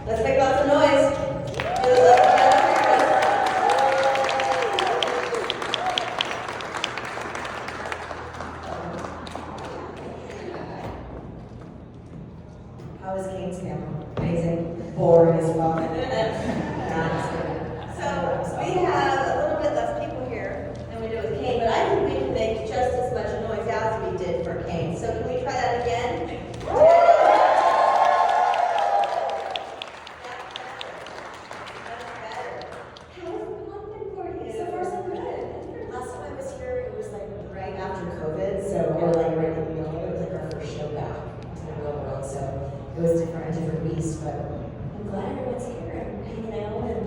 Let's make lots of noise. How was Kane's family? Amazing. Boring as fuck. So we have a little bit less people here than we did with Kane, but I think we can make just as much noise as we did for Kane. So can we try that again? It was different, a different beast, but I'm glad everyone's here and hanging out and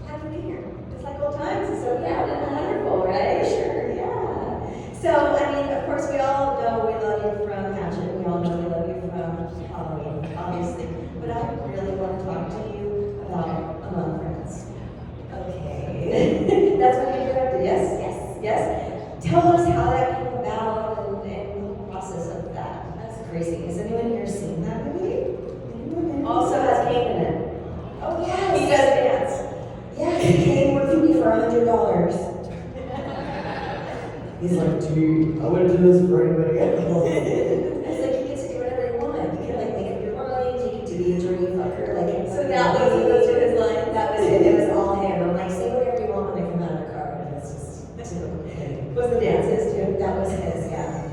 happy to be here. It's like old times, it's so proud and wonderful, right? Sure, yeah. So, I mean, of course, we all know we love you from Hatchet. We all know we love you from Halloween, obviously. But I really want to talk to you about Among Friends. Okay. That's what you directed, yes? Yes. Yes? Tell us how that came about and the process of that. That's crazy. Has anyone here seen that movie? Also has Kane in it. Oh, yes. He does dance. Yeah, Kane worked for me for $100. He's like, dude, I wouldn't do this for anybody else. It's like you get to do whatever you want. You can like make up your mind. You can do the dirty fucker. Like, so that was those were his lines. That was it. It was all him. I'm like, say whatever you want when I come out of the car. And it's just typical Kane. Was the dance his too? That was his. Yeah.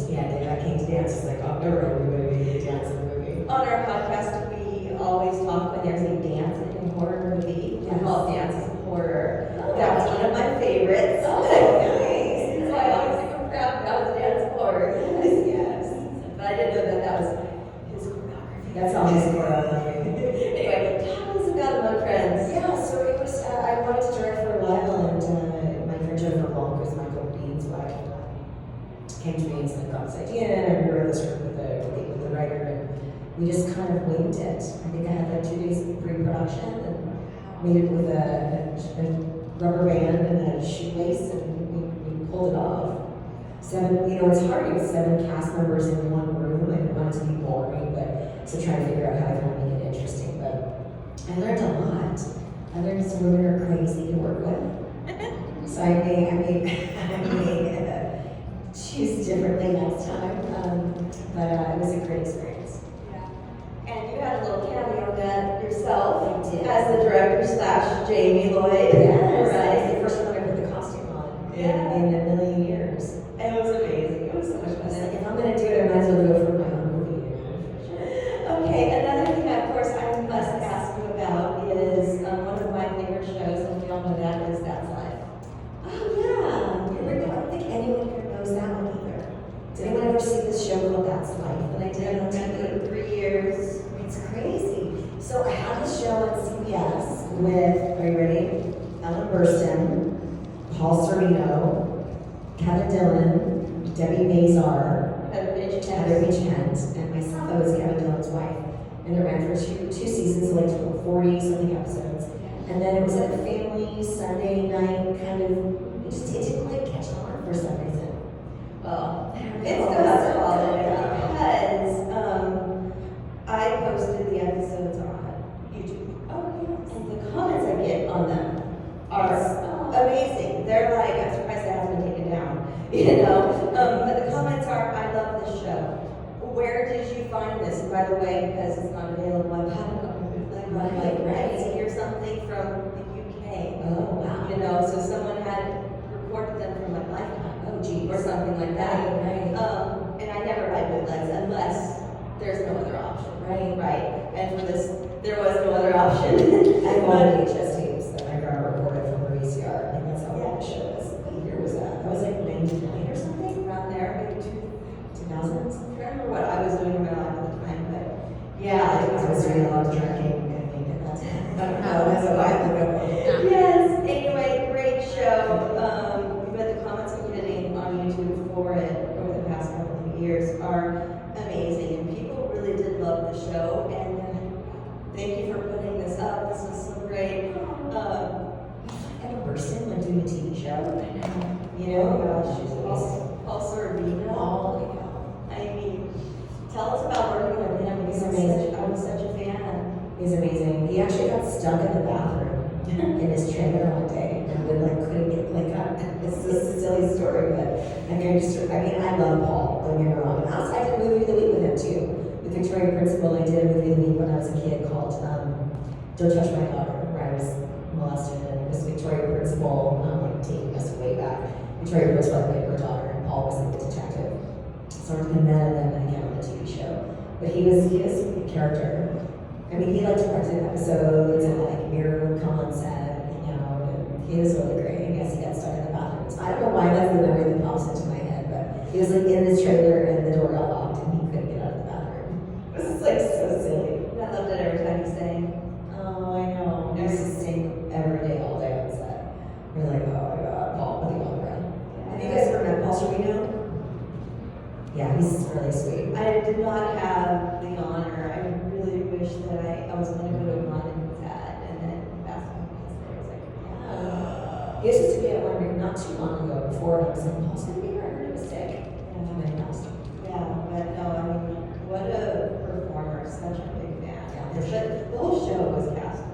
Yeah. They got Kane's dance. It's like, oh, never everybody dance in the movie. On our podcast, we always talk when there's a dance in a horror movie. We call it dances in horror. Oh, that was one of my favorites. Oh, nice. So I always think I'm proud that was dance horror. Yes, yes. But I didn't know that that was his choreography. That's all his choreography. Anyway, tell us about Among Friends. Yeah, so it was, I wanted to direct for a while, and my friend Jennifer Blanc was Michael Bean's wife. Came to me and said, got this idea, and I rewrote the script with the writer, and we just kind of winged it. I think I had like 2 days of pre-production, and made it with a rubber band and a shoelace, and we pulled it off. 7, it's hard to get 7 cast members in one room. I didn't want it to be boring, but so trying to figure out how I can make it interesting. But I learned a lot. I learned some women are crazy to work with. So I may choose differently next time. But it was a great experience. Yeah. And you had a little cameo done yourself. I did. As the director / Jamie Lloyd. Yes. Right. The first one I put the costume on in a million years. And it was amazing. It was so much fun. Like, if I'm going to do it, I might as well go for my own movie. Okay, another thing, of course, I must ask you about is one of my favorite shows, and we all know that is That's Life. Oh, yeah. I don't think anyone here knows that one either. Did anyone ever see this show called That's Life? And I did it on TV 3 years. It's crazy. So I had this show on CBS with, are you ready? Ellen Burstyn, Paul Sorvino, Kevin Dillon, Debbie Mazar, Heather Beach Kent, and myself. I was Kevin Dillon's wife. And it ran for two seasons, like 40-something episodes. And then it was like a family Sunday night kind of, it didn't quite catch on for some reason. Well, it's still has quality because I posted the episodes on YouTube. Oh, yes. And the comments I get on them are amazing. They're like, I'm surprised that hasn't been taken down. But the comments are, I love this show. Where did you find this? And by the way, because it's not available, I've had to hear something from the UK. Oh, wow. So someone had recorded them from like Lifetime. Oh, geez. Or something like that. Right. And I never buy bootlegs unless there's no other option. Right. And for this, there was no other option. I bought VHS tapes that my grandma recorded from her VCR. And that's how long the show was. What year was that? That was like 99 or something? Around there, maybe 2000s. I don't remember what I was doing in my life at the time, but yeah, I was doing a lot of drinking. I think that's a while ago. Yes. Anyway, great show. But the comments I'm getting on YouTube for it over the past couple of years are amazing, and people really did love the show. And thank you for putting this up. This was so great. Ellen Burstyn went doing a TV show. Gosh, she's awesome. Paul Sorvino. I mean, tell us about working with him. I was such a fan. He's amazing. He actually got stuck in the bathroom in his trailer one day and then like couldn't get like up. It's just a silly story, but I mean I love Paul, don't get me wrong. And also I did a movie of the week with him too. With Victoria Principal, I did a movie of the week when I was a kid called Don't Touch My Daughter, where I was molested, and it was Victoria Principal, like taking us way back. Victoria Principal played her daughter and Paul was like the detective. So we met and then again on the TV show. But he was a character. I mean, he liked directed episodes and like Mira would come on set, you know, and he was really great. I guess he got stuck in the bathroom. So I don't know why that's the memory that pops into my head, but he was like in his trailer and the door got locked and he couldn't get out of the bathroom. This is like so silly. I loved it every time he sang. Oh, I know. He used to sing every day, all day on set. We're like, oh my god, Paul with the opera. Have you guys ever met Paul Sorvino? Yeah, he's really sweet. I did not have the honor. I really wish that I was going to go to a con and he was at, and then that's when he was there. I was like, yeah. He used to be at one not too long ago before I was like, Paul's gonna be here. I heard it was sick. And then he passed. Yeah, but no, I mean, what a performer, such a big fan. Yeah, But the whole show was fantastic.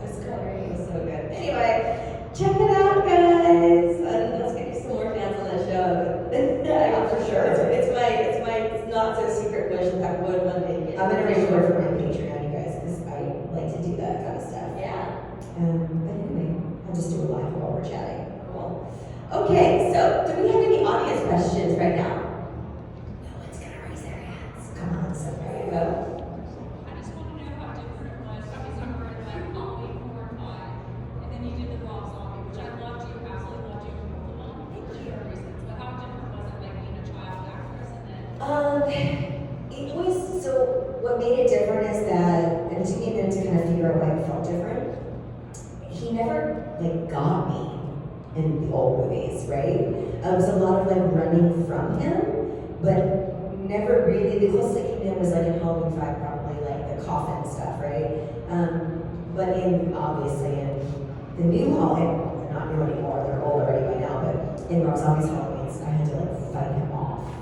It's great. It was so good. Anyway, check it out, guys. Let's get you some more fans on that show. Yeah, for sure. It's my not so secret wish that I would one day get. I'm gonna record for my Patreon, you guys, because I like to do that kind of stuff. Yeah. But anyway, I'll just do a live while we're chatting. Cool. Okay, so do we have any audience questions right now? No one's gonna raise their hands. Come on, so there you go. I just want to know how different it was because you were in like Halloween 4 and 5, and then you did the Rob Zombie, which I loved you, absolutely loved you for both reasons. But how different was it like being a child actress and then? It was, so what made it different is that, and it took me a minute to kind of figure out why it felt different. He never like got me in the old movies, right? It was a lot of like running from him, but never really, the closest I came in was like in Halloween 5, probably like the coffin stuff, right? But in, obviously, in the new Halloween, they're not new anymore, they're old already by now, but in Rob Zombie's Halloweens, I had to like fight him off.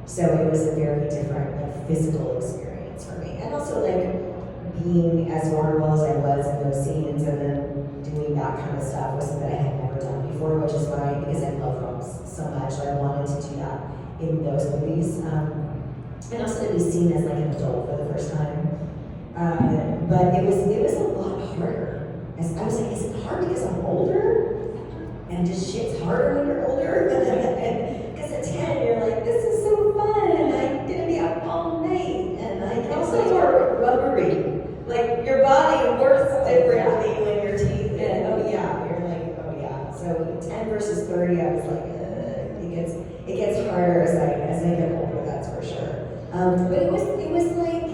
So it was a very different like physical experience for me. And also like being as vulnerable as I was in those scenes and then doing that kind of stuff was something that I had never done before, which is why, because I love Robs so much, I wanted to do that in those movies. And also to be seen as like an adult for the first time. But it was a lot harder. As I was like, is it hard because I'm older? And just shit's harder when you're older? Because at 10, you're like, this is so fun, and I'm gonna be up all night, and I can also more rubbery. Like your body works differently when your teeth in. Oh yeah, you're like, oh yeah. So 10 versus 30, I was like, it gets harder as I get older, that's for sure. But it was like,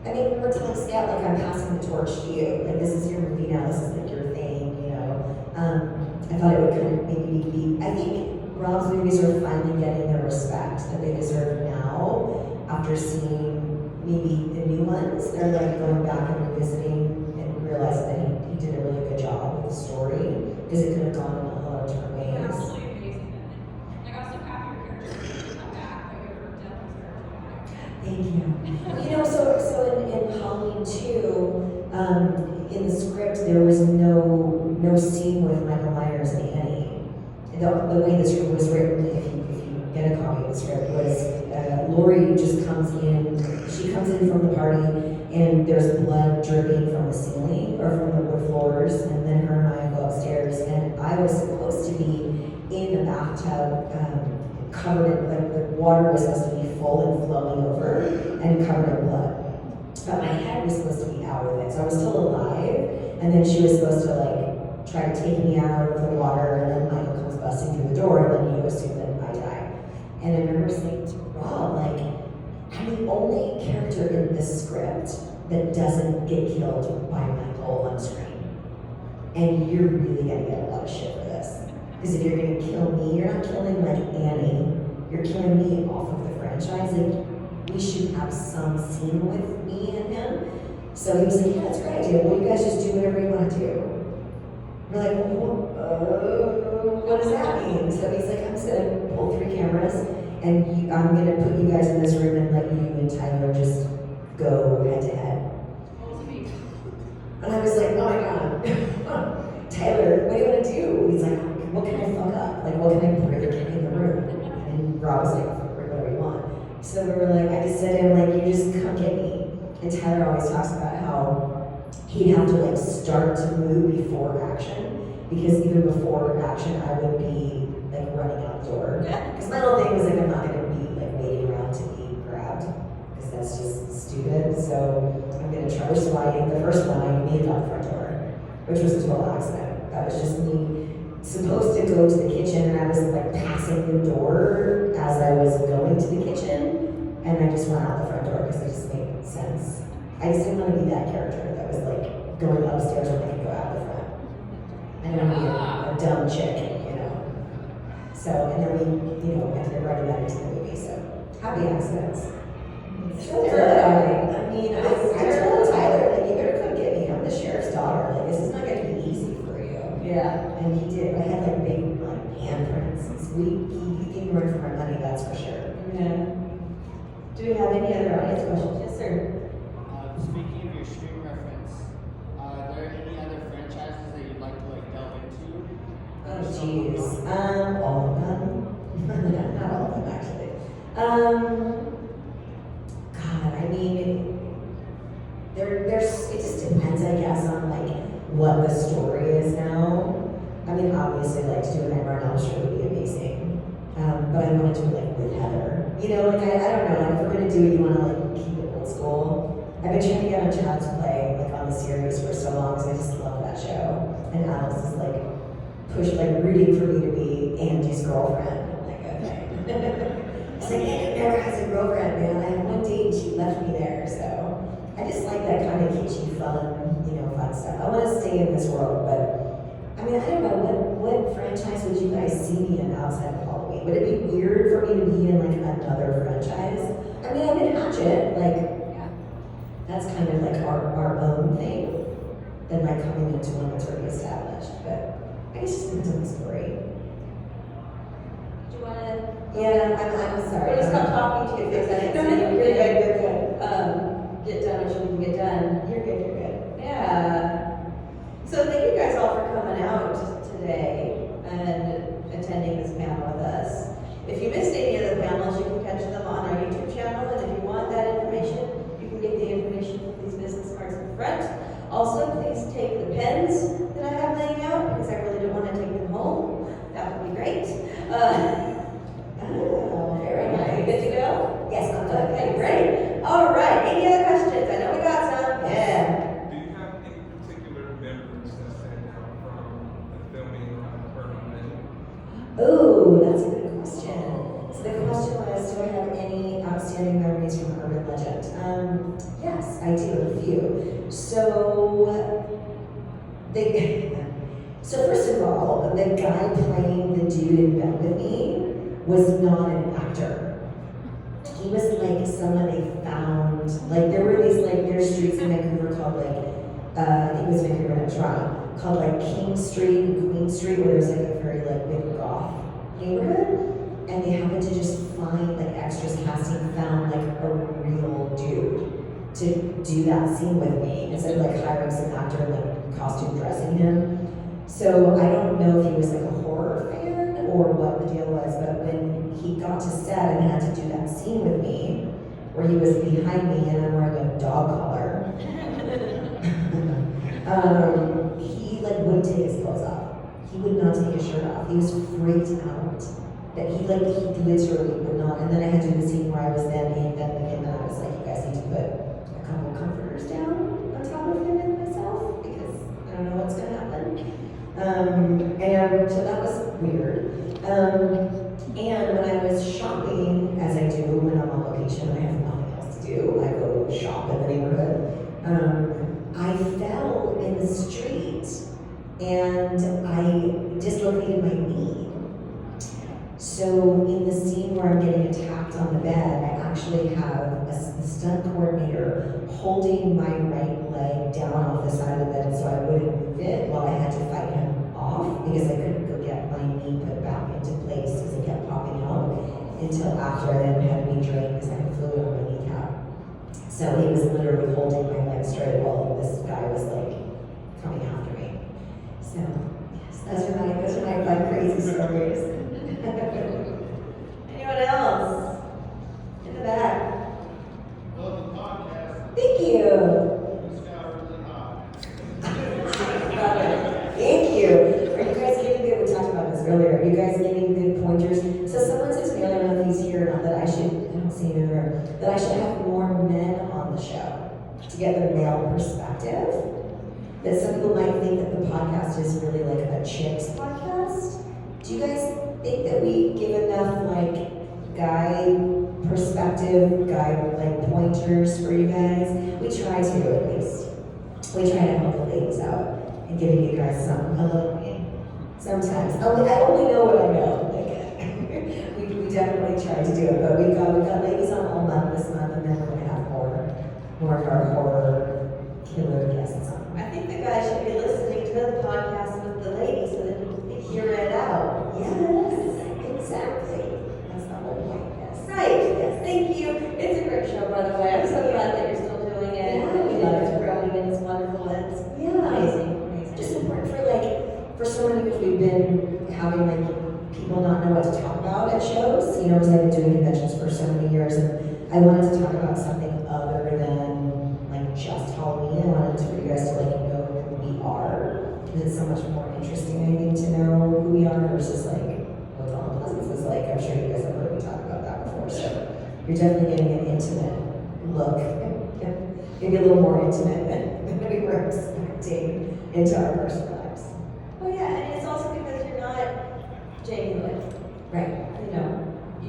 I mean, we were telling Scout, like, I'm passing the torch to you. Like, this is your movie now, this is like your thing, you know. I thought it would kind of maybe be, I think Rob's movies are finally getting the respect that they deserve now after seeing maybe the new ones. They're like going back and revisiting and realizing that he did a really good job with the story because it could have gone in a lot of different ways. You're absolutely amazing. And I got so happy your character come back, but your death was very dramatic. Thank you. You know, so in Halloween 2, in the script, there was no scene with Michael Myers and Annie. The way the script was written, if you get a copy of the script, was Laurie just comes in, she comes in from the party, and there's blood dripping from the ceiling, or from the wood floors, and then her and I go upstairs, and I was supposed to be in the bathtub, covered in, like, the water was supposed to be full and flowing over, and covered in blood. But my head was supposed to be out of it, so I was still alive, and then she was supposed to, like, try to take me out of the water, and then Michael comes busting through the door, and then you assume that I die. And I remember saying to Rob, like, I'm the only character in this script that doesn't get killed by Michael on screen. And you're really gonna get a lot of shit for this. Because if you're gonna kill me, you're not killing like Annie, you're killing me off of the franchise. Like, we should have some scene with me and him. So he was like, yeah, that's a great idea. Well, you guys just do whatever you want to do. We're like, what does that mean? So he's like, I'm just gonna pull 3 cameras and I'm gonna put you guys in this room and let you and Tyler just go head to head. What was it mean? Tyler, what do you want to do? He's like, what can I fuck up? Like, what can I break in the room? And Rob was like, whatever you want. So we were like, I just said to him, like, you just come get me. And Tyler always talks about how he'd have to like start to move before action, because even before action, I would be like running out the door. Because my whole thing was like, I'm not gonna be like waiting around to be grabbed, because that's just stupid. So I'm gonna try. Which is why the first one I made it out the front door, which was a total accident. That was just me supposed to go to the kitchen, and I was like passing the door as I was going to the kitchen, and I just went out the front door because it just made sense. I just didn't want to be that character that was like going upstairs when I could go out the front. I didn't want to be a dumb chick, you know. So, and then we, you know, ended up writing that into the movie. So, happy accidents. It's really terrifying. I mean, I told Tyler, like, you better come get me. I'm the sheriff's daughter. Like, this is not going to be easy for you. Yeah. And he did. I had like big like handprints. He didn't run for my money, that's for sure. Yeah. Do we have any other audience questions? Yes, sir. Speaking of your stream reference, are there any other franchises that you'd like to like delve into? Oh jeez. All of them. Not all of them actually. God, I mean, there's it just depends, I guess, on like what the story is now. I mean, obviously, like to do a Nightmare on Elm Street would be amazing. But I want to do it like with Heather. You know, like I don't know. Like if we're gonna do it, you want to like keep it old school. I've been trying to get on Child's Play like on the series for so long because I just love that show. And Alice is like rooting for me to be Andy's girlfriend. I'm like, okay. It's like Andy never has a girlfriend, man. I had one date and she left me there, so I just like that kind of kitschy, fun, you know, fun stuff. I want to stay in this world, but I mean, I don't know, what franchise would you guys see me in outside of Halloween? Would it be weird for me to be in like another franchise? I mean, I'm in Hatchet, like, that's kind of like our own thing, than like coming into one that's already established. But I guess it just depends on the story. Do you want to? Yeah, I'm sorry. We'll just stop talking to you because I didn't No, see no, you. you're good, you're good. Get done what you can get done. You're good, you're good. Yeah. So thank you guys all for coming out today and attending this panel with us. If you missed any of the panels, you can catch them on our YouTube channel, and if you want that information, you can get the information from these business cards in front. Also, please take the pens that I have laying out, because I really don't want to take them home. That would be great. Oh, very nice. You good to go? Yes, I'm good. Okay, great. All right, any other questions? I know we got some. Yeah. Do you have any particular memories that stand out from the filming of Urban Legend? Oh, that's a good question. So the question was, do I have any outstanding memories from Urban Legend? Yes, I do, a few. So first of all, the guy playing the dude in bed with me was not an actor. He was like someone they found, like there were these like, there's streets in Vancouver called like, I think it was Vancouver, not Toronto, called like King Street and Queen Street, where there's like a very like big goth neighborhood. And they happened to just find like extras casting found like a real dude to do that scene with me instead of like hiring some actor and like costume dressing him. So I don't know if he was like a horror fan or what the deal was, but when he got to set and had to do that scene with me, where he was behind me and I'm wearing a dog collar, he like wouldn't take his clothes off. He would not take his shirt off. He was freaked out that he literally would not. And then I had to do the scene where I was then in bed with him, and I was like, you guys need to put a couple comforters down on top of him and myself because I don't know what's gonna happen. And so that was weird. And when I was shopping, as I do when I'm on location, I have nothing else to do. I go shop in the neighborhood. I fell in the street and I dislocated my knee. So in the scene where I'm getting attacked on the bed, I actually have a stunt coordinator holding my right leg down off the side of the bed so I wouldn't move it while I had to fight him off because I couldn't go get my knee put back into place because it kept popping out until after I then had me drained because I had fluid on my kneecap. So he was literally holding my leg straight while this guy was like coming after me. So crazy stories. Anyone else? In the back. Love the podcast. Thank you. This guy really hot. Love it. Thank you. Are you guys getting good? We talked about this earlier. Are you guys getting good pointers? So someone says to me, I don't know if he's here or not, that I don't see him in the room, that I should have more men on the show to get the male perspective. That some people might think that the podcast is really like a chicks podcast. Do you guys think that we give enough like guy perspective, guy like pointers for you guys? We try to at least. We try to help the ladies out and giving you guys some a little sometimes. I only know what I know. Like, we definitely try to do it, but we've got ladies on all month this month, and then we're gonna have more of our horror killer guests on. I think the guys should be listening to the podcast with the ladies so that you can hear it out. Yes, exactly. That's the whole point. Yes. Right, yes, thank you. It's a great show, by the way. I'm so glad that you're still doing it. Yeah, And we love it's it. growing and it's wonderful. It's Yeah. amazing. Just important for so many years we've been having like people not know what to talk about at shows. You know, because I've been doing conventions for so many years, and I wanted to talk about something other than like just Halloween. I wanted for you guys to like know who we are, because it's so much more interesting, I think, to know who we are versus like what Dawn Pleasance is like. I'm sure you guys have heard me talk about that before. So you're definitely getting an intimate look, maybe a little more intimate than we were expecting into our personal lives. Oh yeah, and it's also because you're not Jamie Lynn. Right. You know,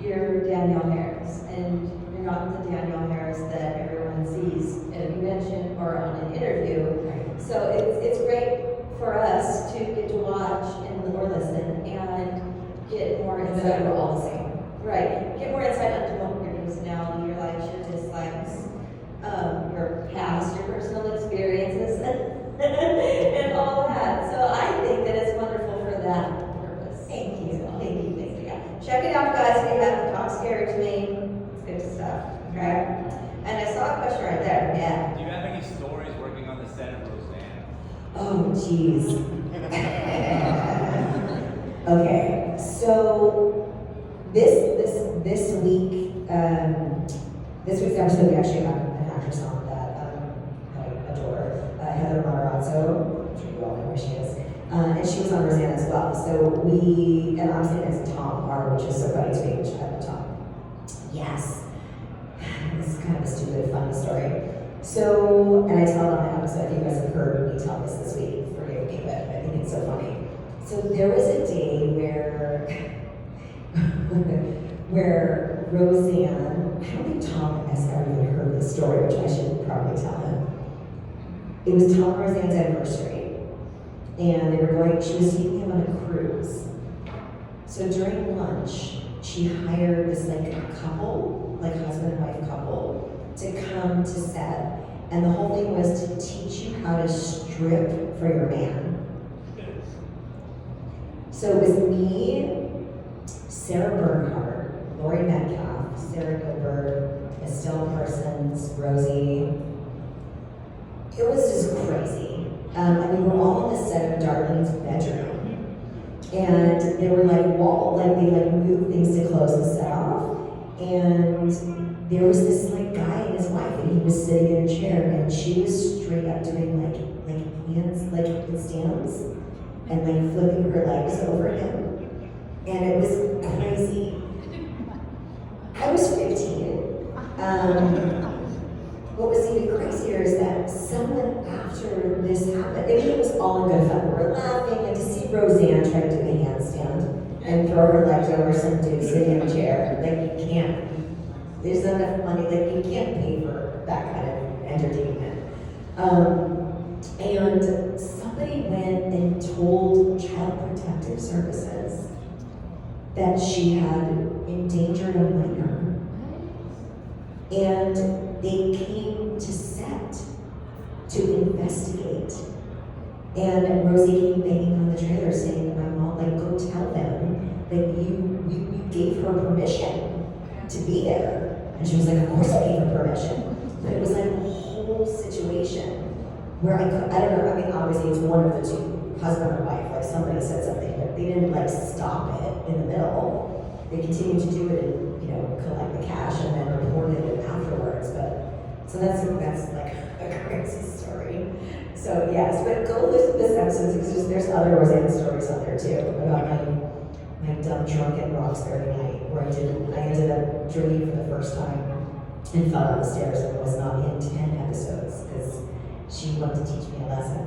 you're Danielle Harris, and you're not the Danielle Harris that everyone sees at a convention or on an interview. Right. So it's great for us to get to watch or listen and get more And insight. then we're all the same. Right, get more insight onto your personality, your likes, your dislikes, your past, your personal experiences, and all that. So I think that it's wonderful for that purpose. Thank you. So, thank you. Yeah. Check it out, guys. If you haven't, Talk Scary to Me. It's good stuff. Okay. And I saw a question right there. Yeah. Do you have any stories working on the set of Roseanne? Oh, geez. Okay, so this week, this week's episode, we actually have an actress on that I adore, Heather Matarazzo. I'm sure you all know who she is. And she was on Roseanne as well. So and obviously next to Tom R, which is so funny to me, which I love Tom. Yes. This is kind of a stupid, funny story. So, and I tell it on the episode, if you guys have heard me tell this week, forgive me, but I think it's so funny. So there was a day where Roseanne, I don't think Tom has ever even heard this story, which I should probably tell him. It was Tom and Roseanne's anniversary, and she was taking him on a cruise. So during lunch, she hired this like couple, like husband and wife couple, to come to set, and the whole thing was to teach you how to strip for your man. So it was me, Sarah Bernhardt, Lori Metcalf, Sarah Gilbert, Estelle Parsons, Rosie. It was just crazy. And we were all in the set of Darlene's bedroom. And they were like they moved things to close the set off. And there was this like guy and his wife, and he was sitting in a chair, and she was straight up doing like hands, like handstands, and like flipping her legs over him. And it was crazy. I was 15. What was even crazier is that someone after this happened, I mean, it was all in good fun. We were laughing, and to see Roseanne try to do a handstand and throw her legs over some dude sitting in a chair, like you can't. There's not enough money, like you can't pay for that kind of entertainment. And somebody went and told Child Protective Services that she had endangered a minor. And they came to set to investigate. And Rosie came banging on the trailer saying, my mom, like, go tell them that you gave her permission to be there. And she was like, of course I gave her permission. But it was like a whole situation where I don't know, I mean, obviously it's one of the two husband or wife, like somebody said something, but they didn't like stop it in the middle. They continued to do it and, you know, collect the cash and then reported it afterwards. But so that's like a crazy story. So yes, but go listen to this episode because there's other Roseanne stories on there too about my dumb drunken Roxbury night where I ended up drinking for the first time and fell down the stairs and was not in 10 episodes because she wanted to teach me a lesson.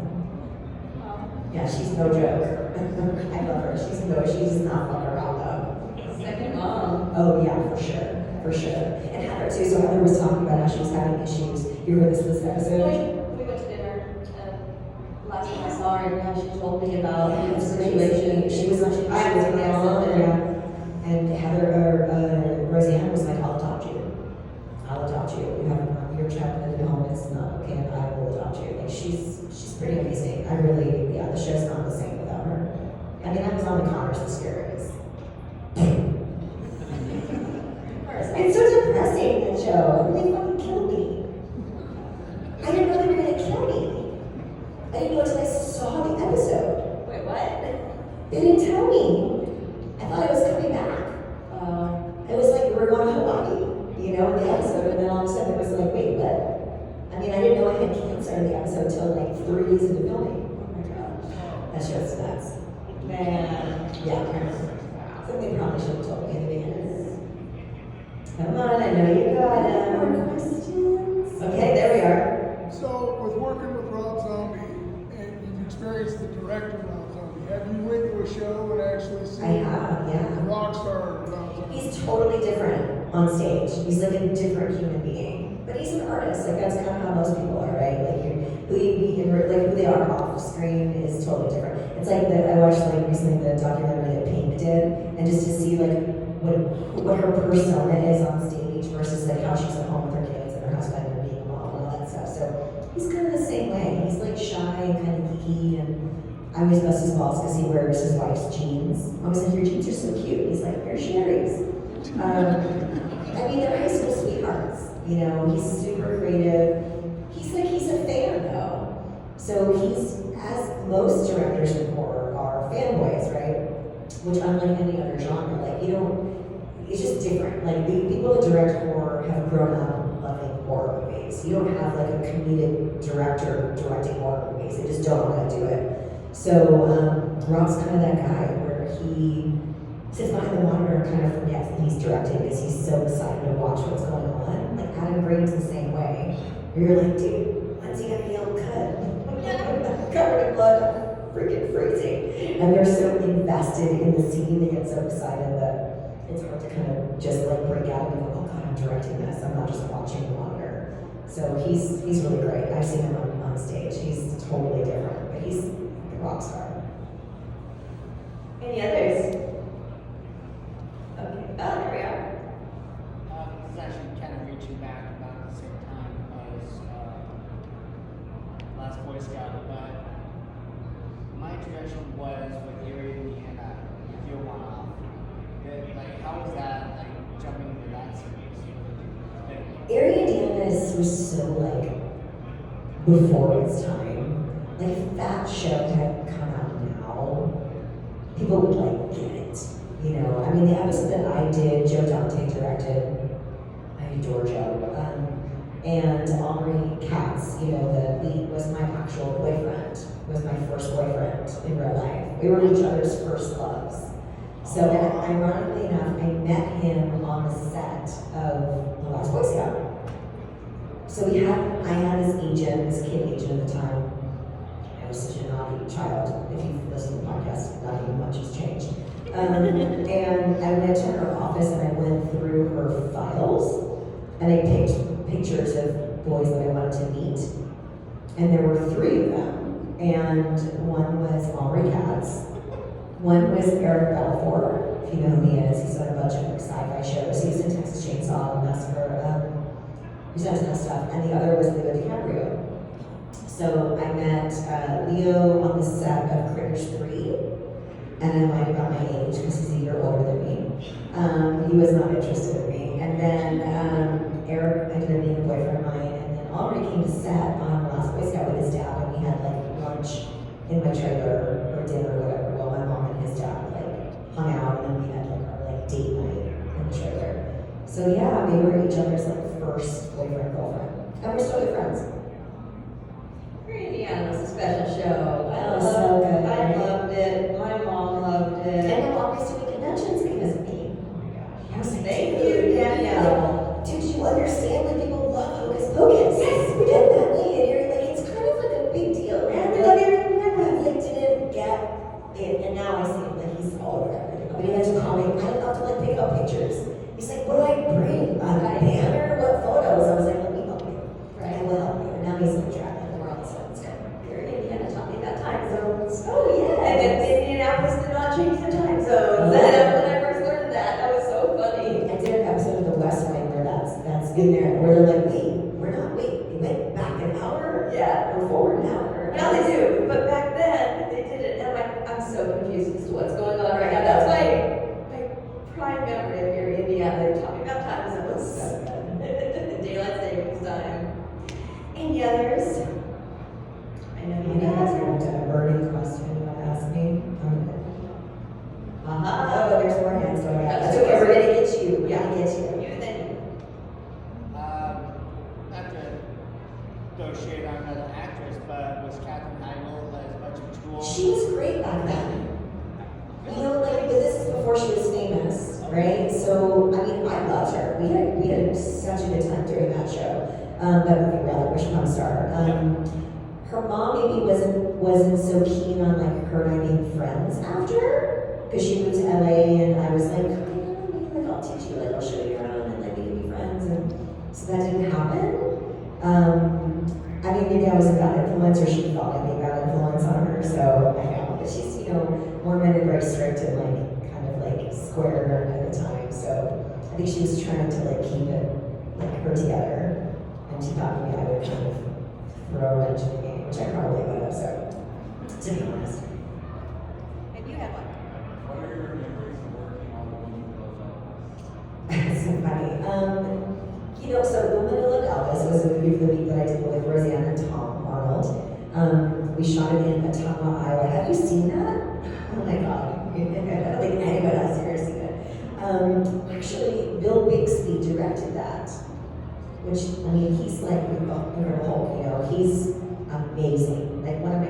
Yeah, she's no joke. I love her. She's not fucking around though. Second mom. Oh yeah, for sure. And Heather too. So Heather was talking about how she was having issues. You heard this episode? We went to dinner, and last time I saw her, and she told me about the That's situation. crazy. She was I was in the mom, accident. and Heather or Roseanne was like, "I'll adopt you. I'll adopt you. You have your child at home. It's not okay, and I will adopt you." Like she's pretty amazing. The show's not the same without her. I mean, I was on the Connors the series. It's so depressing, that show. They fucking killed me. I didn't know they were gonna kill me. I didn't know until I saw the episode. Wait, what? They didn't tell me. I thought I was coming back. It was like we were going to Hawaii, you know, in the episode, and then all of a sudden it was like, wait, what? I mean, I didn't know I had cancer in the episode until like 3 days into filming. Oh my god. That show's nuts. Man. Yeah. Something they probably should have told me in the beginning. Come on, I know you got it. More questions? Okay, there we are. So, with working with Rob Zombie, and you've experienced the director Rob Zombie, have you went to a show and actually seen I have, yeah. the rock star Rob Zombie? He's totally different on stage. He's like a different human being. But he's an artist. Like that's kind of how most people are, right? Like who they are off screen is totally different. It's like I watched like recently the documentary that Pink did, and just to see like what her persona is on stage versus like how she's at home with her kids and her husband and being a mom and all that stuff. So he's kind of the same way. He's like shy and kind of geeky, and I always bust his balls because he wears his wife's jeans. I was like, your jeans are so cute. He's like, they're Sherry's. I mean, they're high school sweethearts. You know, he's super creative. He's a fan though. So he's, as most directors in horror are fanboys, right? Which unlike any other genre, like it's just different. Like the people that direct horror have grown up loving horror movies. You don't have like a comedic director directing horror movies. They just don't know how to do it. So Rob's kind of that guy where he sits behind the monitor and kind of forgets that he's directing because he's so excited to watch what's going on. Like Adam Green's the same way. Where you're like, dude, when's he gonna yell cut? Covered in blood, I'm freaking freezing. And they're so invested in the scene, they get so excited that it's hard to kind of just like break out and go, oh god, I'm directing this. I'm not just watching the monitor. So he's really great. I've seen him on stage. He's totally different, but he's the rock star. Any others? Okay. Oh, there we are. This is actually kind of reaching back about the same time as last Boy Scout, but my introduction was with Erie, Indiana, if you want off. Like, how was that, like, jumping into that series? Erie, Indiana was so like before its time. Like if that show had come out now, people would like get it. You know, I mean the episode that I did, Joe Dante directed. I adore Joe. And Henri Katz, you know, the lead was my actual boyfriend. Was my first boyfriend in real life. We were each other's first loves. So ironically enough, I met him on the set of The Last Boy Scout. So I had this agent, this kid agent at the time. I was such a naughty child. If you've listened to the podcast, not even much has changed. And I went to her office and I went through her files and I picked pictures of boys that I wanted to meet. And there were 3 of them. And one was Henri Katz. One was Eric Balfour, if you know who he is. He's done a bunch of like sci-fi shows. He was in Texas Chainsaw Massacre. He's done a ton of stuff. And the other was Leo DiCaprio. So I met Leo on the set of Critters 3. And I lied about my age because he's a year older than me. He was not interested in me. And then Eric ended up being a boyfriend of mine. And then Henri came to set on Last Boy Scout with his dad. And we had like lunch in my trailer. we were each other's like first boyfriend, girlfriend. And we're still good friends. Free Indiana was a special show. That was so good. I loved it. My mom loved it. And I'm always doing conventions because of me. I was like, Thank dude, you, Danielle. Dude, you understand like people love Hocus Pocus? Yes, we did that. And you're like, it's kind of like a big deal. And we like, like didn't get it, and now I see him like he's all over everything. But he had to call me. I didn't have to like pick out pictures. He's like, what do I bring? A banner? What photos? I was like, let me help you. Right. I will help you. And now he's like traveling the world, so it's good. You're in Indiana, taught me that time zones. Oh yeah. And then Indianapolis did not change the time zones. When I first learned that was so funny. I did an episode of The West Wing where that's in there, where they're like, we went back an hour, Yeah. or forward an hour. Now they do, but back then they did it, and I'm so confused as to what's going on right now. That's my prime memory of here in Indiana. They taught me about time zones. So good. Daylight savings time. Any others? I know you You guys guys. are a burning question you want to ask me? Uh-huh. Oh, there's more hands going up. That's That's okay, okay. we're gonna get you. We're Yeah. gonna get you. You then. Not to throw shade on another actress, but was Katherine Heigl as much of a tool? She was great back then. You know, like, but this is before she was famous, right? So, I mean, I loved her. We had such a good time during that show. That movie, rather, Wish Upon a Star. Her mom maybe wasn't so keen on like her and I being friends after, because she moved to LA, and I was like, maybe like I'll teach you, like I'll show you around, and like we can be friends, and so that didn't happen. I mean, maybe I was a bad influence, or she thought I'd be a bad influence on her, so I know. But she's, you know, Mormon and very strict and like kind of like square at the time, so I think she was trying to like keep it like her together, and she thought maybe I would kind of throw a wrench in the game, which I probably would have, so to be honest. And you had one. What are your memories of working on the Woman Who Loves Elvis? It's so funny. You know, so The Woman Who Loved Elvis was a movie for the week that I did with Roseanne and Tom Arnold. We shot it in Ottumwa, Iowa. Have you seen that? Oh my God. I don't think anyone else here has seen it. Actually, Bill Bixby directed that. Which, I mean, he's like Incredible Hulk, you know, he's amazing. Like one of my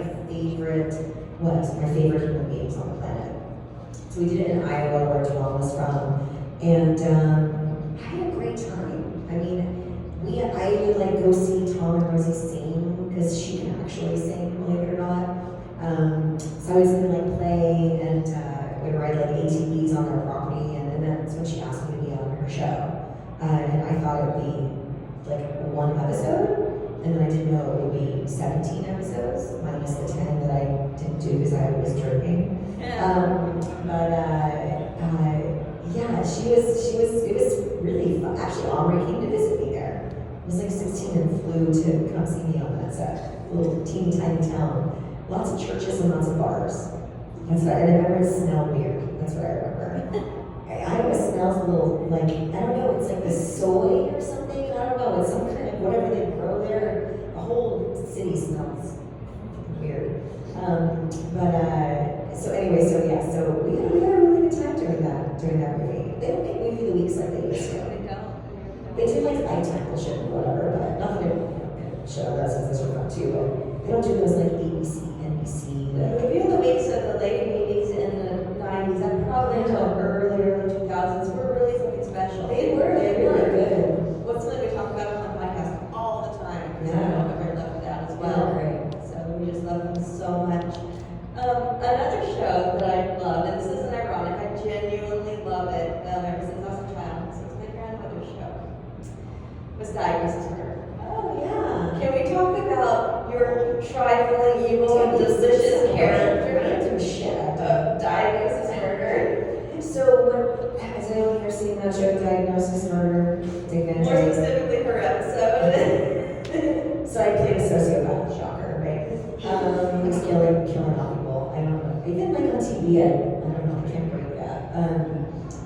favorite human beings on the planet. So we did it in Iowa, where Tom was from, and I had a great time. I mean, I would like go see Tom and Rosie sing, because she can actually sing, believe it or not. So I was gonna like play and would ride like ATVs on our property, and that's when she asked me to be on her show. And I thought it would be like one episode, and then I didn't know it would be 17 episodes, minus the 10 that I didn't do because I was drinking. Yeah, it was really fun. Actually, Aubrey came to visit me there. I was like 16 and flew to come see me on that set. Little teeny tiny town. Lots of churches and lots of bars. That's what I remember. It smelled weird. That's what I remember. Iowa smells a little like, I don't know, it's like the soy or something. I don't know, it's some kind of whatever they grow there. The whole city smells weird. So anyway, so yeah, so we had a really good time during that movie. They don't make movie of the weeks like they used to. They do like lifetime bullshit and whatever, but nothing to show that since this was fun too. But they don't do those like ABC, NBC. Review of the weeks of the late 80s and the 90s, and probably until early 2000s, were really something special. They were really good. What's something we talk about on the podcast all the time? because Yeah. I know I've left it out as Yeah, well. great. So we just love them so much. Another show that I love, and this isn't ironic, I genuinely love it ever since I was a child, since my grandmother's show, was Diagnosis Murder. Oh yeah. Can we talk about your trifling, evil, and delicious character? Random shit. Diagnosis Murder. So, has anyone here seen that show, Diagnosis Murder? Dick Van More Dyke? specifically her episode. So I played a sociopath, shocker, right? He's killing all people. I don't know. Even like on TV, I don't know. I can't break that.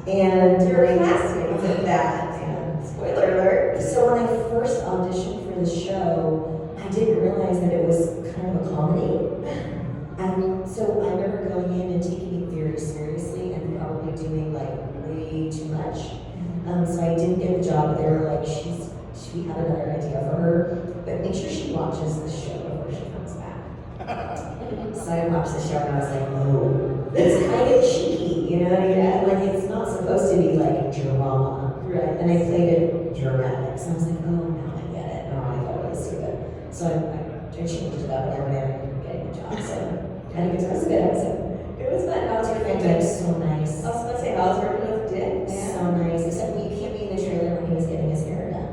And Your like, classmates in that. Yeah. Spoiler alert. So when I first auditioned for the show, I didn't realize that it was kind of a comedy. And so I remember going in and taking it very seriously and probably doing like way too much. So I didn't get the job, but they were like, we have another idea for her, but make sure she watches the show before she comes back. So I watched the show and I was like, oh, it's kind of cheeky, you know what I mean? Like it's not supposed to be like drama. Right. And I played it dramatic, so I was like, oh, now I get it. No, I thought it was stupid. So I changed it up and I went in and getting the job. So I had a good time. It was a good episode. It was fun. How was your And family? Dick's so nice. I was going to say, how was working with Dick? So nice. Except you can't be in the trailer when he was getting his hair done.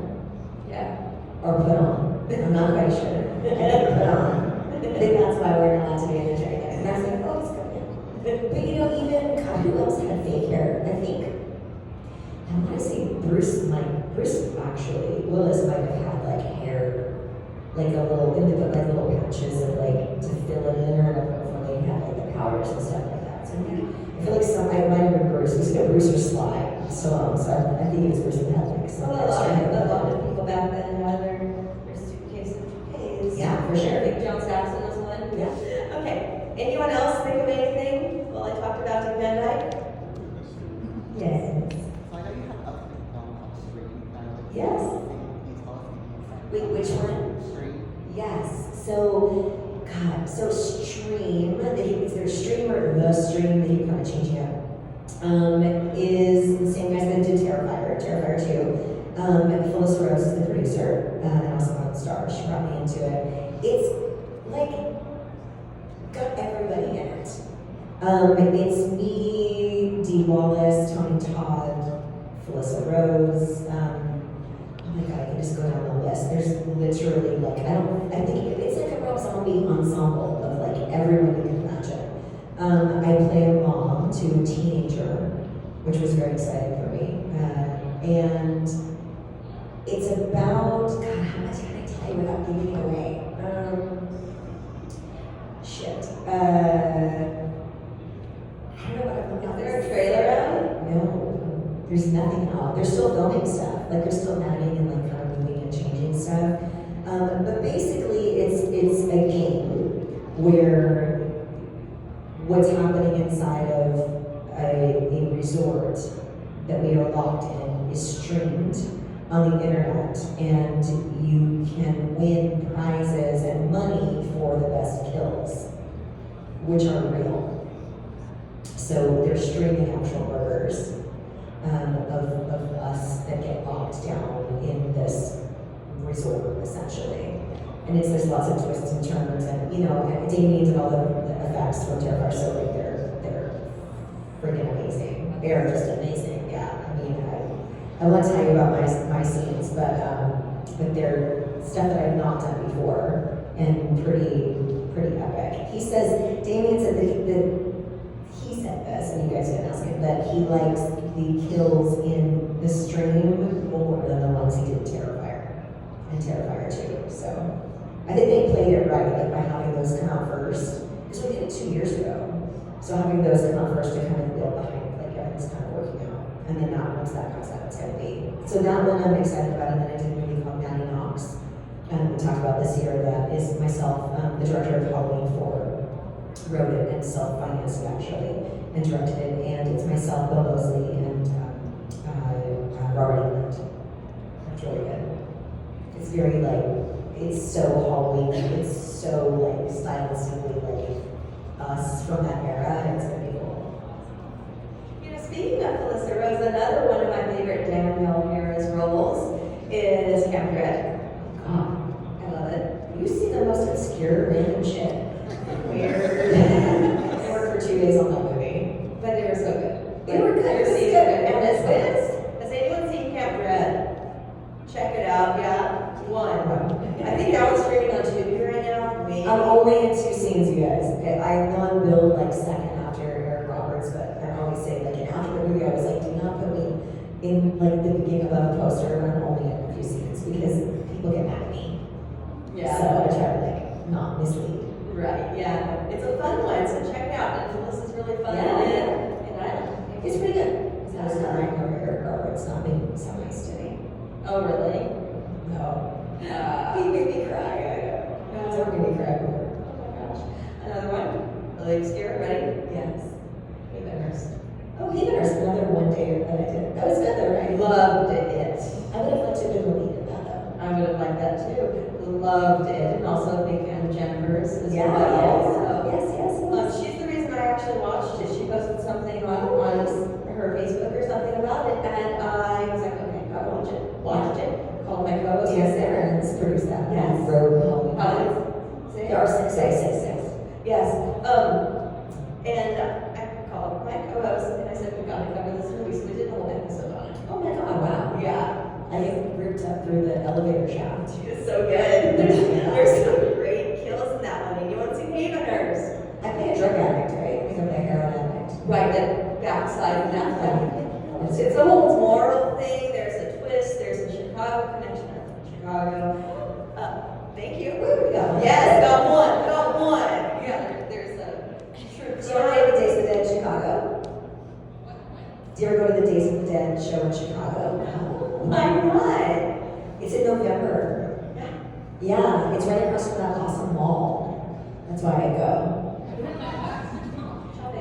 Yeah. Or put on. I'm not quite sure. I think put on. I think that's why we're not allowed to be in the trailer. And I was like, oh, it's good. But you know, even, God, who else had fake hair? I think, I want to say Bruce actually, Willis might have had like hair, like a little, in the, like little patches of like, to fill it in or whatever, before they had like the powders and stuff like that. So I feel like I might have been Bruce. It was either Bruce or Sly. So I think it was Bruce that had like some Well, extra hair. a lot of people back then had their suitcase of toupees. Yeah, for sure. Big John Saxon was one. Yeah. Okay. Anyone else think of anything while I talked about Dick Van Dyke? Yes. So I know you have update on Stream. Yes. Wait, which one? Stream. Yes. So, God, so Stream, is there Stream or the Stream that you kind of changing up? Is the same guys that did Terrifier 2. Phyllis Rose is the producer, and also one of the stars. She brought me into it. It's like got everybody in it. It's me, Dee Wallace, Tony Todd, Felissa Rose. Oh my God, I can just go down the list. There's literally like I think it's like a Rob Zombie ensemble of like everyone you can imagine. I play a mom to a teenager, which was very exciting for me. And it's about, God, how much can I tell you without giving it away? Shit. I don't know what I'm Is there a trailer out? No, there's nothing out. They're still filming stuff. Like they're still editing and like kind of moving and changing stuff. But basically, it's a game where what's happening inside of a resort that we are locked in is streamed on the internet, and you can win prizes and money for the best kills, which are real. So they're streaming actual murders of us that get locked down in this resort, essentially. And there's lots of twists and turns, and you know, Damien did all the effects from Terrifier, so like they're freaking amazing. They're just amazing. Yeah, I mean, I won't tell you about my scenes, but they're stuff that I've not done before, and pretty epic. He says, Damien said that he said this, and you guys can ask him, that he likes the kills in the stream more than the ones he did in Terrifier and Terrifier 2. So I think they played it right, like by having those come out first. Because we did it 2 years ago. So having those come out first to kind of build behind, like everything's kind of working out. And then now once that comes out, it's gonna be. So that one I'm excited about, and then I did a movie called Maddie Knox. And we talked about this year, that is myself, the director of Halloween 4, wrote it and self-financed it actually, and directed it, and it's myself, Bill Mosley, and Robert England. It's really good. It's very like, it's so Halloween, it's so like stylistically like us from that era, and it's gonna be cool. You know, speaking of Felissa Rose, another one of my favorite Danielle Harris roles is Camp Dread. God, I love it. you see the most obscure random shit. Weird. I worked for 2 days on that movie. But they were so good. They were good. Your It was scenes good. were good. And it's Has anyone seen Camp Dread? Check it out, yeah. One. I think that one's streaming on Tubi right now. Maybe. I'm only in 2 scenes, you guys. Okay, I know I'm billed like second after Eric Roberts, but I always say like after the movie, I was like, do not put me in like the beginning of a poster. I'm only in a few scenes because people get mad at me. Yeah. So I try to like not mislead. Right, yeah. It's a fun one, so check it out. And Felissa's really fun Yeah. in it. And I like It's pretty good. I was not right over Eric Roberts not being so nice to me. Oh, really? No. He made me cry. I know. No one's ever made me cry before. Oh my gosh. Another one? Really obscure, ready? Yes. Even Hurst. Oh, Heatheners, another one day that I did. That was good though, right? loved it. I would have liked to have been the lead in that though. I would have liked that too. Loved it, and also a big fan of Jennifer's as Yeah, well. yes, So, yes. she's the reason I actually watched it. She posted something on her Facebook or something about it, and I was like, okay, gotta watch it. Watched it. Called my co-host. Yes, Aaron's produced that. Yes. Road Home. There There are 666. Yes. And I called my co-host and I said, we gotta cover this movie, so we did a whole episode on it. Oh my god, wow. Yeah. I get ripped up through the elevator shaft. She is so good. There's some great kills in that one. And you want to see Haven Hers. I play a drug addict, right? Because I'm a heroin addict. Right, the backside of that one. It's a whole moral thing. There's a twist. There's a Chicago connection. Chicago. Thank you. Woo, we got one. Yes, got one. Got one. Yeah, there's a true Do you ever go to the Days of the Dead in Chicago? What? Do you ever go to the Days of the Dead show in Chicago? Why not? It's in November. Yeah, it's right across from that awesome mall. That's why I go.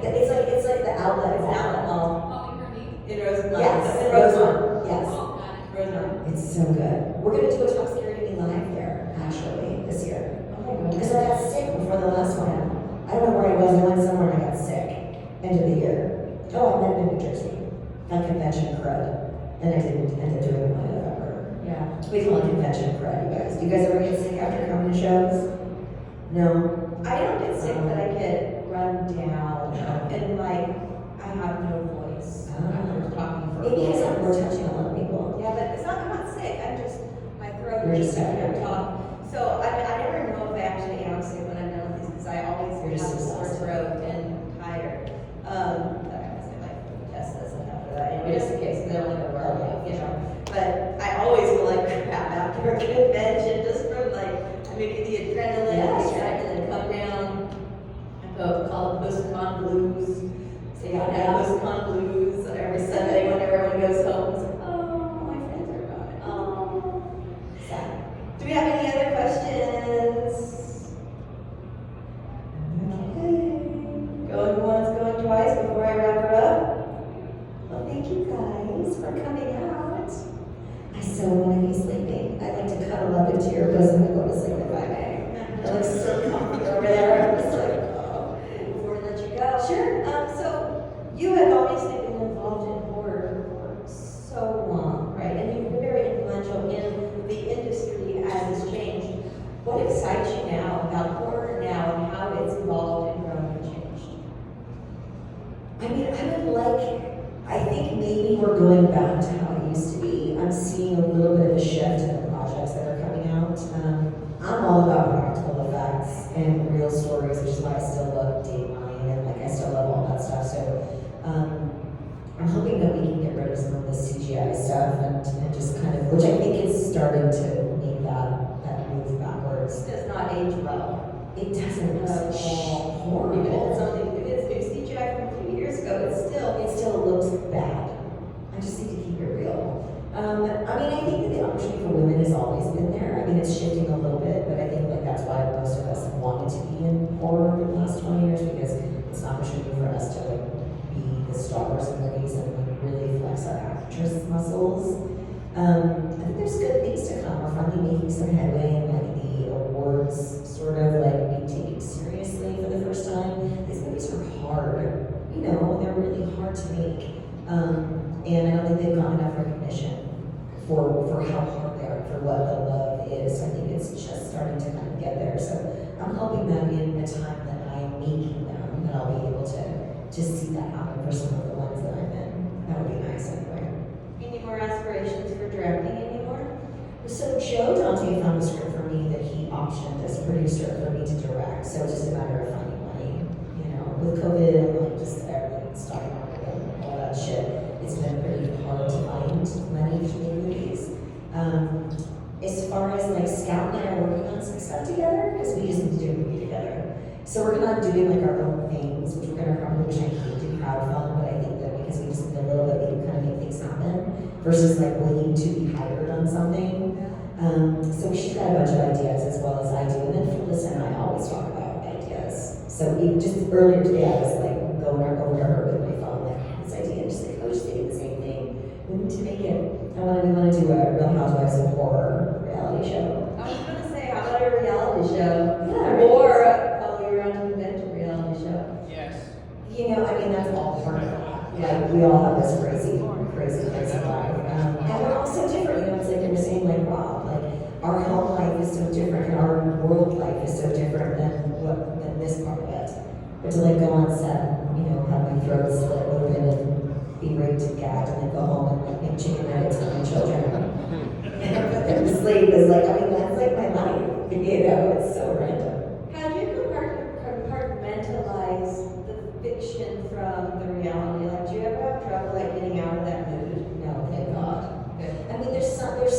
It's like the outlet It's mall. an outlet mall Molly Gurney. in Rosemont. Yes, In Rosemont. Rosemont. Yes. Oh, got it. Rosemont. It's so good. We're gonna do a Talk Scary to Me live there, actually, this year. Because I got sick before the last one. I don't know where I was. I went somewhere and I got sick. End of the year. Oh, I met him in New Jersey. On convention crud. And I didn't end up doing one in November. Yeah. We call it convention crud, you guys. Do you guys ever get sick after coming to shows? No? I don't get sick, but I get run down and like I have no voice after talking for Maybe because we're touching a lot of people. Yeah, but it's not. I'm not sick. I'm just my throat. You're just I can't tired. talk. So I never know if I actually am sick when I'm done with these because I always You're have just a sore exhausted. throat and tired. But I would say my test doesn't have for that anyway, just in case because I don't like a you know. But I always feel like crap after a convention just from like maybe the adrenaline, Yeah. and then come down. I call it post-con blues. So you gotta Yeah. have post-con blues every Sunday when everyone goes home. It's like, oh, my friends are gone. Oh. Sad. Do we have any other questions? Okay. Going once, going twice before I wrap her up. Well, thank you guys for coming out. I so want to be sleeping. I'd like to cuddle up into your bosom and go to sleep if I may. It looks so comfy over there. I'm just like, oh. Before we let you go. Sure. So you have obviously been involved in horror for so long, right? And you've been very influential in the industry as it's changed. What excites you now about horror now and how it's evolved and grown and changed? I mean, I think maybe we're going back to how it used to be. I'm seeing a little bit of a shift in the projects that are coming out. I'm all about practical effects and real stories, which is why I still love Dateline and like I still love all that stuff. So I'm hoping that we can get rid of some of the CGI stuff and just kind of, which I think is starting to make that move backwards. It does not age well. It doesn't look Even if horrible. it's something, if it's new CGI from a few years ago, It still looks bad. I just need to keep it real. I mean, I think that the opportunity for women has always been there. I mean, it's shifting a little bit, but I think like that's why most of us have wanted to be in horror over the last 20 years because it's an opportunity for us to like be the stars of movies and like really flex our actress muscles. I think there's good things to come. We're finally making some headway in like the awards sort of like being taken seriously for the first time. These movies are hard. You know, they're really hard to make. And I don't think they've gotten enough recognition for how hard they are, for what the love is. I think it's just starting to kind of get there. So I'm hoping that in the time that I'm making them, that I'll be able to see that happen for some of the ones that I'm in. That would be nice anyway. Any more aspirations for directing anymore? So Joe Dante found a script for me that he optioned as producer for me to direct. So it's just a matter of finding money. You know, with COVID and like just everything stock market and all that shit, it's been pretty hard to find money to make movies. As far as like Scout and I are working on some stuff together, because we just need to do a movie together. So we're not doing like our own things, which we're gonna probably, which I hate to crowdfund, but I think that because we just need a little bit, we can kind of make things happen versus like waiting to be hired on something. So she's got a bunch of ideas as well as I do, and then Phyllis and I always talk about ideas. So even just earlier today, I was like going over to her with my phone, like, I have this idea, and she's like, oh, she's thinking the same thing. We need to make it. We want to do a Real Housewives of Horror reality show. I was gonna say, how about a reality show? Yeah, Or a Follow You Around to Convention reality show. Yes. You know, I mean, that's all part of that. Like, we all have this crazy life. And we're all so different. You know, it's like you were saying, like Rob, like our home life is so different, and our world life is so different than this part of it. But to like go on set, and, you know, have my throat slit open and be raped and gagged, and then go home and like make chicken nuggets for my children. And put them to sleep is like, I mean, that's like my life. You know, it's so random. How do you compartmentalize the fiction from the reality? Like, do you ever have trouble like getting out of that mood? No, thank God. I mean, there's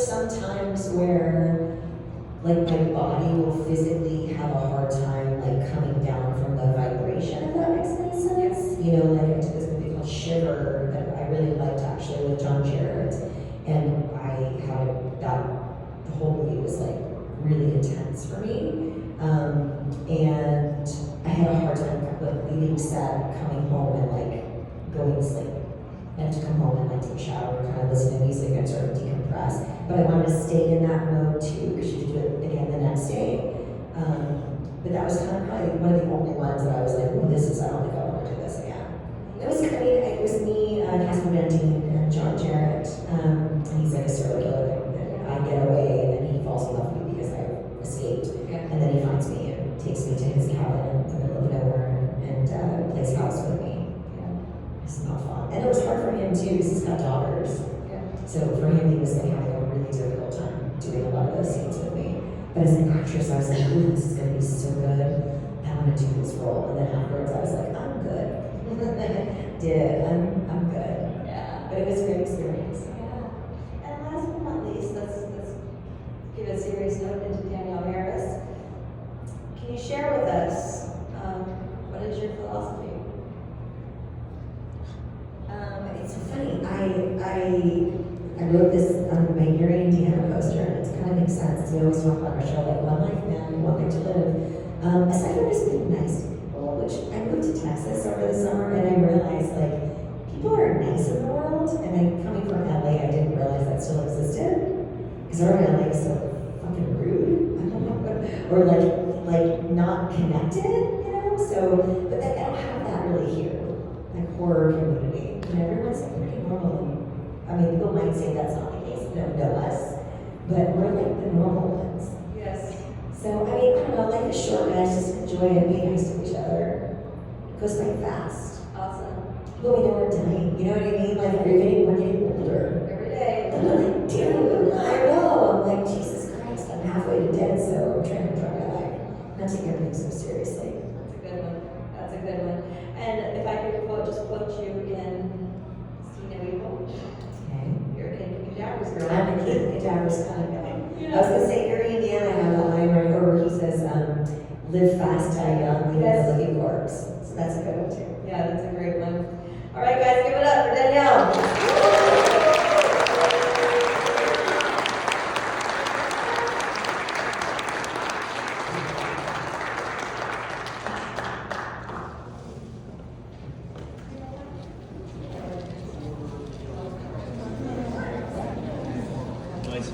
some times where, like, my body will physically have a hard time, like, coming down from the vibration, if that makes any sense. You know, like, I did this movie called Shiver that I really liked, actually, with John Jarrett. And I had the whole movie was, like, really intense for me. And I had a hard time, like, leaving set, coming home, and, like, going to sleep. I had to come home and like take a shower, kind of listen to music and sort of decompress. But I wanted to stay in that mode too, because you could do it again the next day. But that was kind of probably one of the only ones that I was like, oh, I don't think I want to do this again. It was me, Casper Van Dien, and John Jarrett. And he's like a serial killer. And I get away, and then he falls in love with me because I escaped. Yeah. And then he finds me and takes me to his cabin in the middle of nowhere and plays house with me. It's not fun. And it was hard for him too, because he's got daughters. Yeah. So for him, he was like having a really difficult time doing a lot of those scenes with me. But as an actress, I was like, ooh, this is gonna be so good. I want to do this role. And then afterwards, I was like, I'm good. I'm good. Yeah. But it was a great experience. Yeah. And last but not least, let's give a serious note into Danielle Harris. Can you share with us what is your philosophy? It's so funny. I wrote this on my Erie, Indiana poster, and it kind of makes sense. We always talk about our show, like one life, man, one life to live. Aside from just being nice to people, which I moved to Texas over the summer, and I realized like people are nice in the world. And coming from LA, I didn't realize that still existed, because our LA is so fucking rude, or like not connected, you know. So, but I don't have that really here. Like horror community, and everyone's like pretty normal. I mean, people might say that's not the case, they don't know us, but we're like the normal ones. Yes. So, I mean, I don't know, life is short, guys, just enjoy it, be nice to each other. It goes by fast. Awesome. But we know we're dying, you know what I mean? Like, we're getting older. Every day. And I'm like, dude, I know. I'm like, Jesus Christ, I'm halfway to dead, so I'm trying to enjoy my life. Not take everything so seriously. That's a good one. That's a good one. And if I could just quote you in See No Evil. Okay. You're a Kid Jaggers girl. I'm a Kid Jaggers kind of guy. I was gonna say, Erie, Indiana, I have that line right over where he says, live fast, die young, leave a living corpse. So that's a good one too. Yeah, that's a great one. All right, guys, give it up for Danielle. Nice.